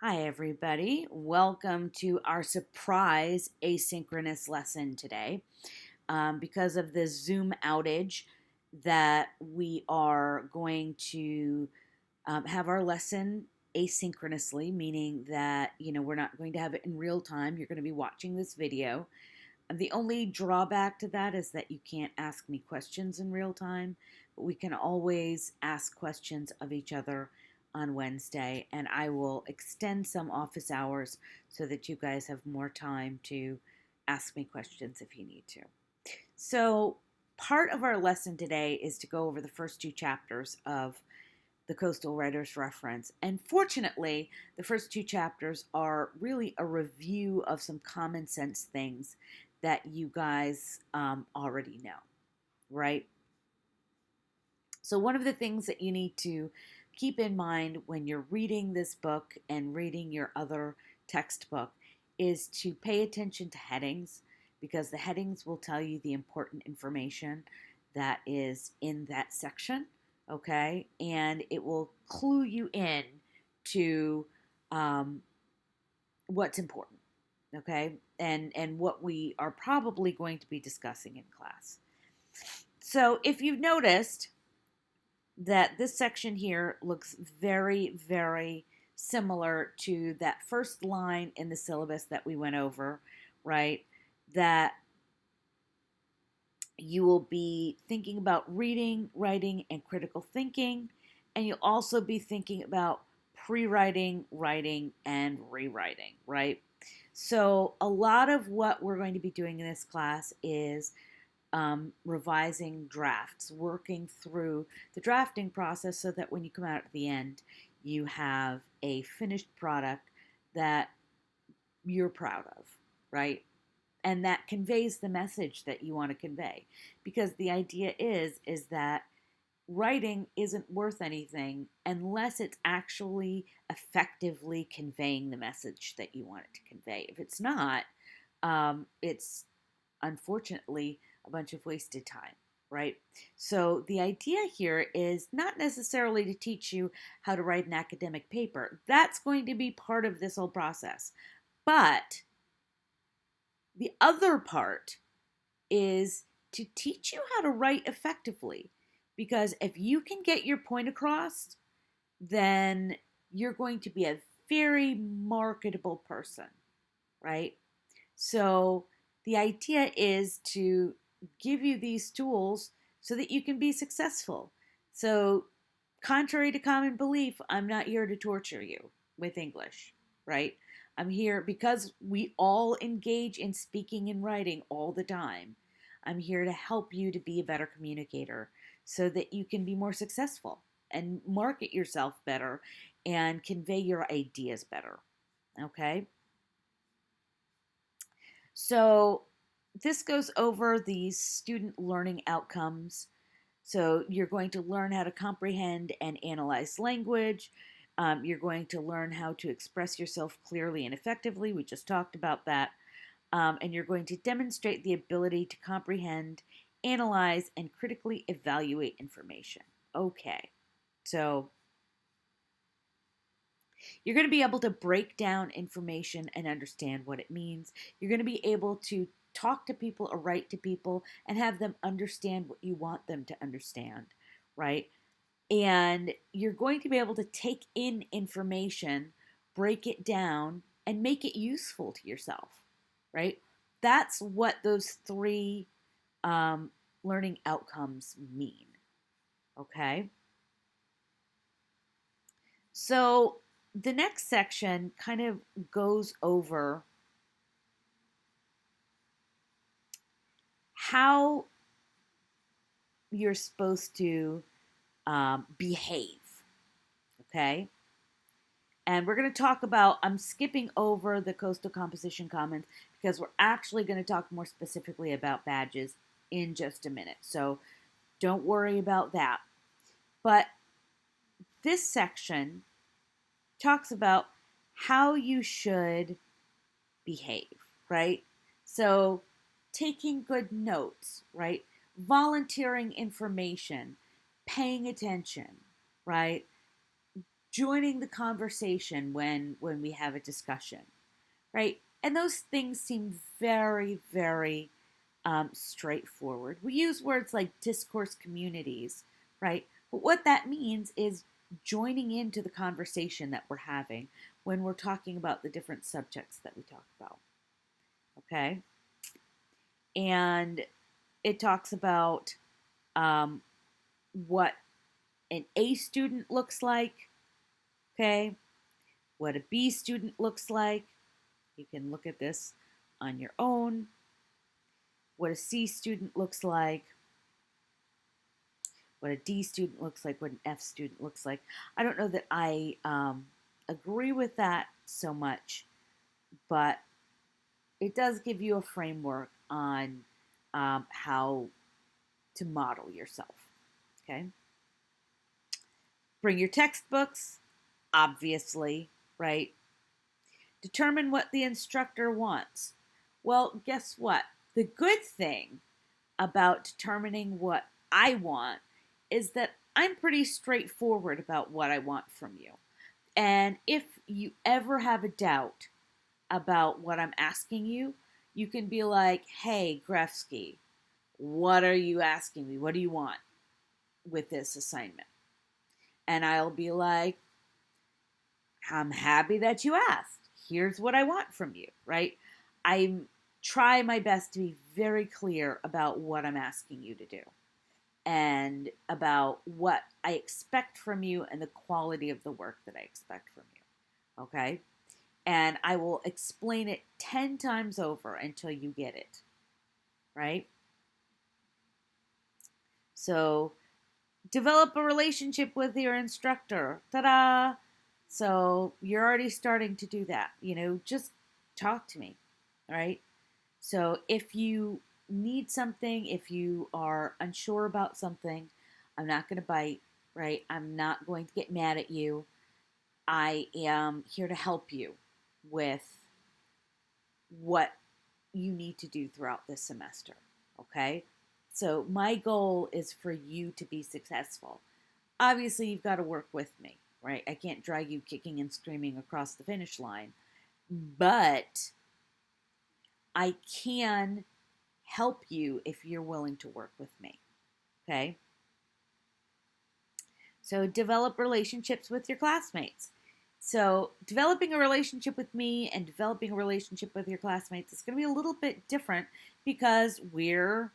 Hi, everybody. Welcome to our surprise asynchronous lesson today. Because of the Zoom outage, that we are going to have our lesson asynchronously, meaning that we're not going to have it in real time. You're going to be watching this video. The only drawback to that is that you can't ask me questions in real time, but we can always ask questions of each other on Wednesday, and I will extend some office hours so that you guys have more time to ask me questions if you need to. So, part of our lesson today is to go over the first two chapters of the Coastal Writers Reference. And fortunately, the first two chapters are really a review of some common sense things that you guys already know, right? So, one of the things that you need to keep in mind when you're reading this book and reading your other textbook is to pay attention to headings, because the headings will tell you the important information that is in that section, okay? And it will clue you in to um, what's important, okay? And what we are probably going to be discussing in class. So if you've noticed, that this section here looks very, very similar to that first line in the syllabus that we went over, right? That you will be thinking about reading, writing, and critical thinking, and you'll also be thinking about pre-writing, writing, and rewriting, right? So a lot of what we're going to be doing in this class is revising drafts, working through the drafting process so that when you come out at the end, you have a finished product that you're proud of, right? And that conveys the message that you want to convey. Because the idea is that writing isn't worth anything unless it's actually effectively conveying the message that you want it to convey. If it's not, it's unfortunately a bunch of wasted time, right? So the idea here is not necessarily to teach you how to write an academic paper. That's going to be part of this whole process. But the other part is to teach you how to write effectively. Because if you can get your point across, then you're going to be a very marketable person, right? So the idea is to give you these tools so that you can be successful. So, contrary to common belief, I'm not here to torture you with English, right? I'm here because we all engage in speaking and writing all the time. I'm here to help you to be a better communicator so that you can be more successful and market yourself better and convey your ideas better. Okay? So this goes over these student learning outcomes. So you're going to learn how to comprehend and analyze language. You're going to learn how to express yourself clearly and effectively. We just talked about that. And you're going to demonstrate the ability to comprehend, analyze, and critically evaluate information. Okay, so you're going to be able to break down information and understand what it means. You're going to be able to talk to people or write to people and have them understand what you want them to understand, right? And you're going to be able to take in information, break it down, and make it useful to yourself, right? That's what those three learning outcomes mean, okay? So the next section kind of goes over how you're supposed to behave, okay? And we're going to talk about, I'm skipping over the coastal composition comments because we're actually going to talk more specifically about badges in just a minute. So don't worry about that. But this section talks about how you should behave, right? So taking good notes, right? Volunteering information, paying attention, right? joining the conversation when we have a discussion, right? And those things seem very, very straightforward. We use words like discourse communities, right? But what that means is joining into the conversation that we're having when we're talking about the different subjects that we talk about. Okay? And it talks about um, what an A student looks like, okay? What a B student looks like. You can look at this on your own. What a C student looks like, what a D student looks like, what an F student looks like. I don't know that I agree with that so much, but it does give you a framework on how to model yourself. Okay. Bring your textbooks, obviously, right? Determine what the instructor wants. Well, guess what? The good thing about determining what I want is that I'm pretty straightforward about what I want from you. And if you ever have a doubt about what I'm asking you, you can be like, hey, Grefsky, what are you asking me? What do you want with this assignment? And I'll be like, I'm happy that you asked. Here's what I want from you, right? I try my best to be very clear about what I'm asking you to do and about what I expect from you and the quality of the work that I expect from you. Okay? And I will explain it 10 times over until you get it. Right? So, develop a relationship with your instructor. Ta-da! So, you're already starting to do that. Just talk to me. All right? So, if you need something, if you are unsure about something, I'm not going to bite, right? I'm not going to get mad at you. I am here to help you with what you need to do throughout this semester, okay? So, my goal is for you to be successful. Obviously, you've got to work with me, right? I can't drag you kicking and screaming across the finish line, but I can help you if you're willing to work with me. Okay? So develop relationships with your classmates. So developing a relationship with me and developing a relationship with your classmates is going to be a little bit different because we're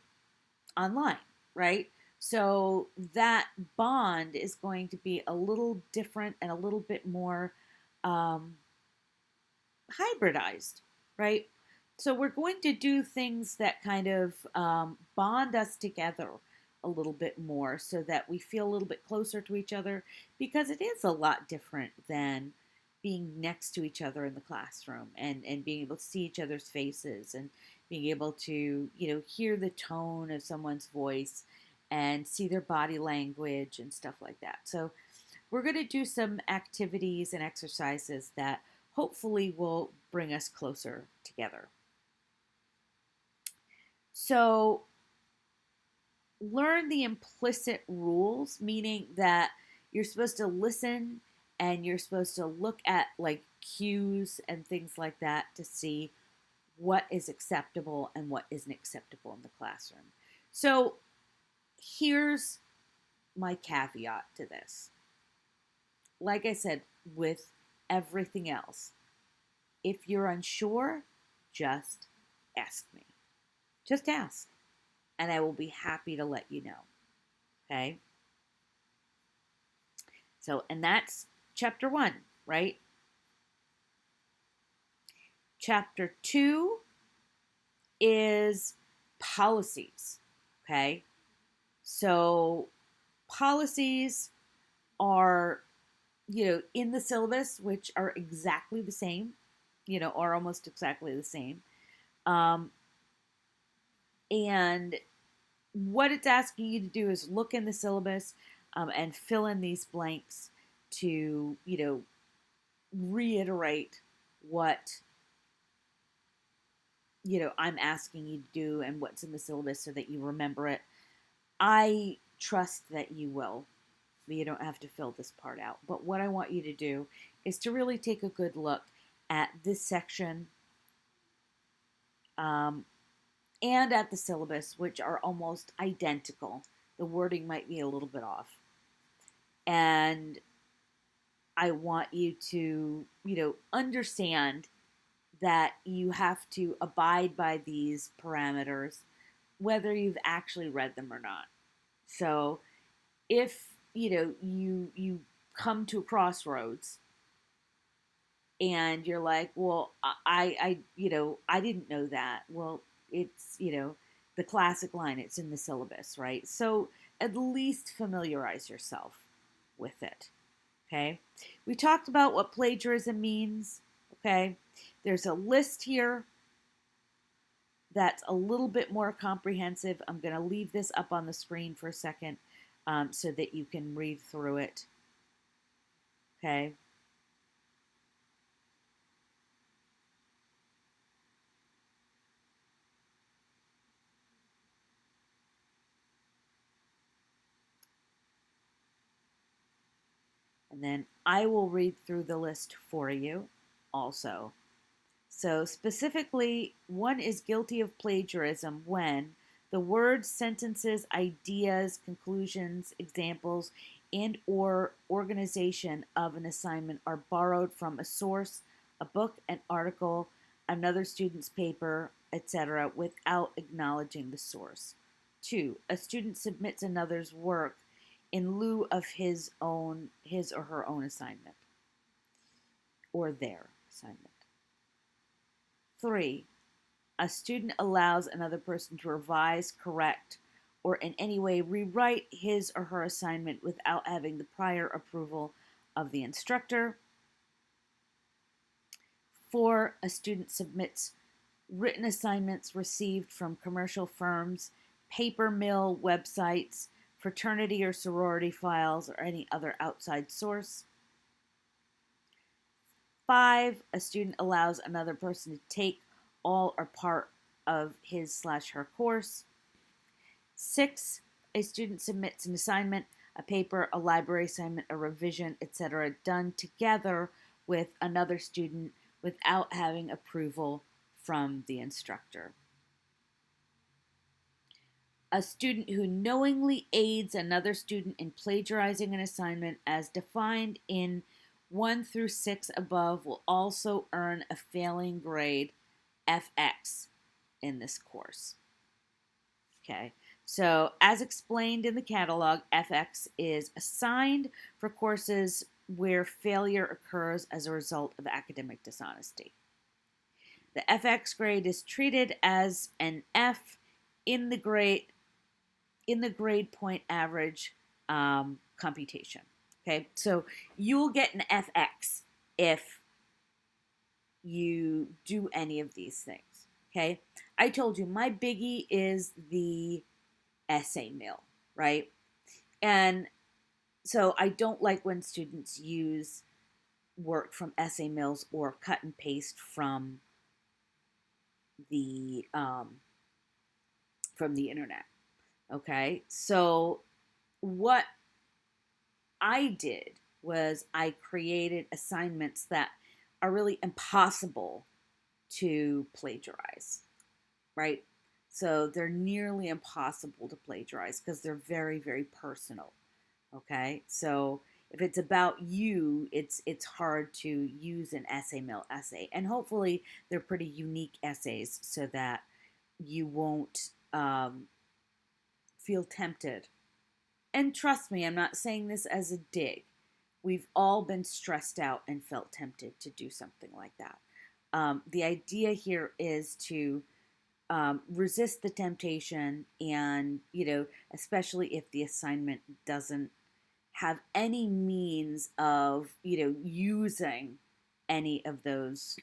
online, right? So that bond is going to be a little different and a little bit more um, hybridized, right? So we're going to do things that kind of bond us together a little bit more so that we feel a little bit closer to each other because it is a lot different than being next to each other in the classroom and being able to see each other's faces and being able to, hear the tone of someone's voice and see their body language and stuff like that. So we're going to do some activities and exercises that hopefully will bring us closer together. So, learn the implicit rules, meaning that you're supposed to listen and you're supposed to look at like cues and things like that to see what is acceptable and what isn't acceptable in the classroom. So, here's my caveat to this. Like I said, with everything else, if you're unsure, just ask me. Just ask, and I will be happy to let you know. Okay? So, and that's chapter 1, right? Chapter 2 is policies. Okay? So, policies are, in the syllabus, which are exactly the same, or almost exactly the same. And what it's asking you to do is look in the syllabus and fill in these blanks to, reiterate what, I'm asking you to do and what's in the syllabus so that you remember it. I trust that you will. You don't have to fill this part out. But what I want you to do is to really take a good look at this section, um, and at the syllabus, which are almost identical. The wording might be a little bit off. And I want you to, understand that you have to abide by these parameters, whether you've actually read them or not. So if, you come to a crossroads and you're like, well, I didn't know that. Well, it's, the classic line, it's in the syllabus, right? So at least familiarize yourself with it. Okay. We talked about what plagiarism means. Okay. There's a list here that's a little bit more comprehensive. I'm going to leave this up on the screen for a second, so that you can read through it. Okay. And then I will read through the list for you also. So, specifically, one is guilty of plagiarism when the words, sentences, ideas, conclusions, examples, and or organization of an assignment are borrowed from a source, a book, an article, another student's paper, etc., without acknowledging the source. Two, a student submits another's work in lieu of his or her own assignment or their assignment. Three, a student allows another person to revise, correct, or in any way rewrite his or her assignment without having the prior approval of the instructor. Four, a student submits written assignments received from commercial firms, paper mill websites, fraternity or sorority files, or any other outside source. Five, a student allows another person to take all or part of his/her course. Six, a student submits an assignment, a paper, a library assignment, a revision, etc., done together with another student without having approval from the instructor. A student who knowingly aids another student in plagiarizing an assignment as defined in 1 through 6 above will also earn a failing grade FX in this course. Okay, so as explained in the catalog, FX is assigned for courses where failure occurs as a result of academic dishonesty. The FX grade is treated as an F in the grade point average computation. Okay, so you'll get an FX if you do any of these things. Okay, I told you my biggie is the essay mill, right? And so I don't like when students use work from essay mills or cut and paste the um, from the internet. Okay, so what I did was I created assignments that are really impossible to plagiarize, right? So they're nearly impossible to plagiarize because they're very, very personal. Okay, so if it's about you, it's hard to use an essay mill essay, and hopefully they're pretty unique essays so that you won't feel tempted. And trust me, I'm not saying this as a dig. We've all been stressed out and felt tempted to do something like that. The idea here is to resist the temptation, and especially if the assignment doesn't have any means of using any of those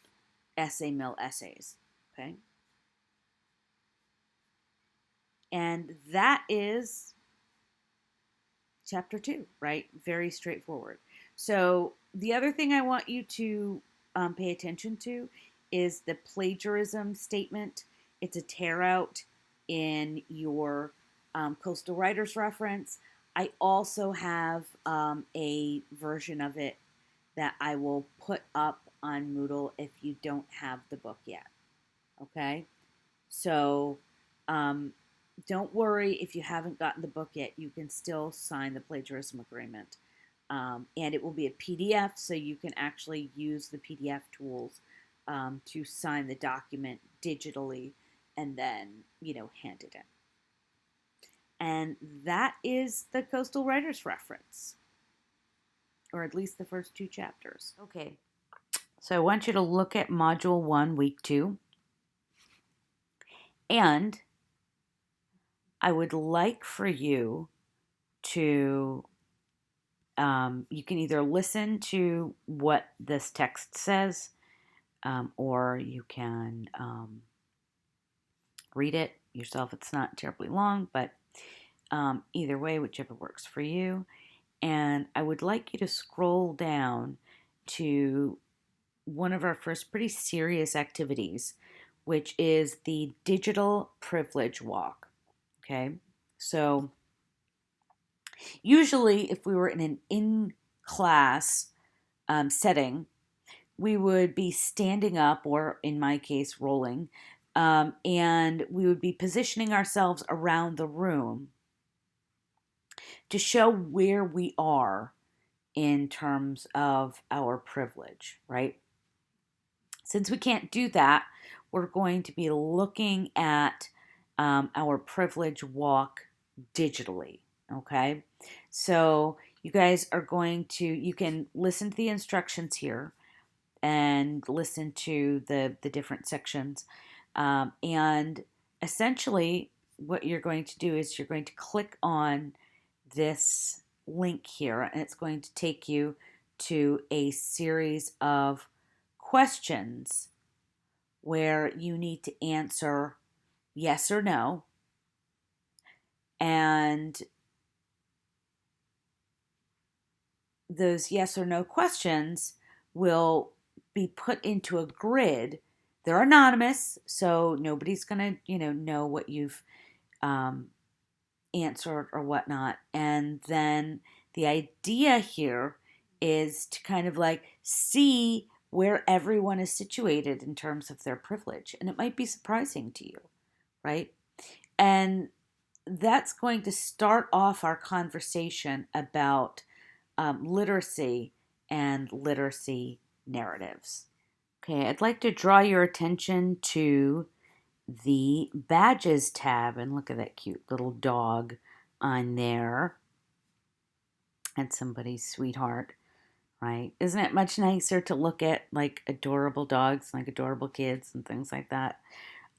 essay mill essays. Okay, and that is chapter 2, right? Very straightforward. So the other thing I want you to pay attention to is the plagiarism statement. It's a tear out in your Coastal Writers reference. I also have a version of it that I will put up on Moodle if you don't have the book yet. Okay? So um, don't worry if you haven't gotten the book yet. You can still sign the plagiarism agreement. And it will be a PDF, so you can actually use the PDF tools to sign the document digitally and then, hand it in. And that is the Coastal Writers Reference, or at least the first 2 chapters. Okay, so I want you to look at Module 1, Week 2, and I would like for you to, you can either listen to what this text says, or you can read it yourself. It's not terribly long, but either way, whichever works for you. And I would like you to scroll down to one of our first pretty serious activities, which is the digital privilege walk. Okay, so usually if we were in an in-class setting, we would be standing up, or in my case, rolling, and we would be positioning ourselves around the room to show where we are in terms of our privilege, right? Since we can't do that, we're going to be looking at our privilege walk digitally, okay? So you guys are going to, you can listen to the instructions here and listen to the different sections. And essentially, what you're going to do is you're going to click on this link here, and it's going to take you to a series of questions where you need to answer yes or no. And those yes or no questions will be put into a grid. They're anonymous, so nobody's going to, know what you've answered or whatnot. And then the idea here is to kind of like see where everyone is situated in terms of their privilege. And it might be surprising to you, right? And that's going to start off our conversation about literacy and literacy narratives. Okay, I'd like to draw your attention to the badges tab, and look at that cute little dog on there. That's somebody's sweetheart, right? Isn't it much nicer to look at like adorable dogs, like adorable kids and things like that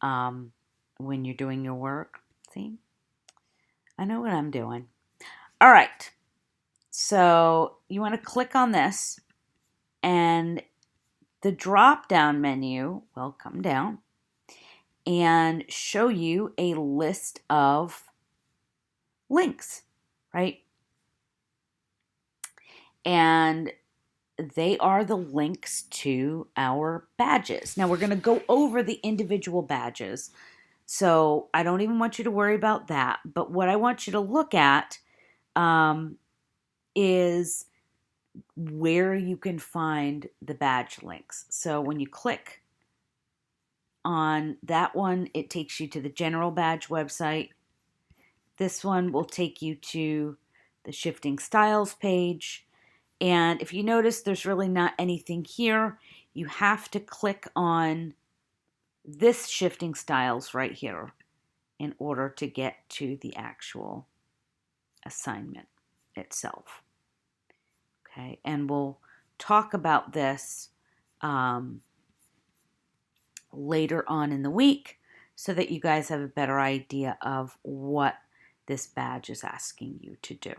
when you're doing your work? See, I know what I'm doing. All right, so you want to click on this, and the drop down menu will come down and show you a list of links, right? And they are the links to our badges. Now we're going to go over the individual badges, so I don't even want you to worry about that. But what I want you to look at is where you can find the badge links. So when you click on that one, it takes you to the general badge website. This one will take you to the shifting styles page. And if you notice, there's really not anything here. You have to click on this shifting styles right here in order to get to the actual assignment itself. Okay, and we'll talk about this later on in the week so that you guys have a better idea of what this badge is asking you to do.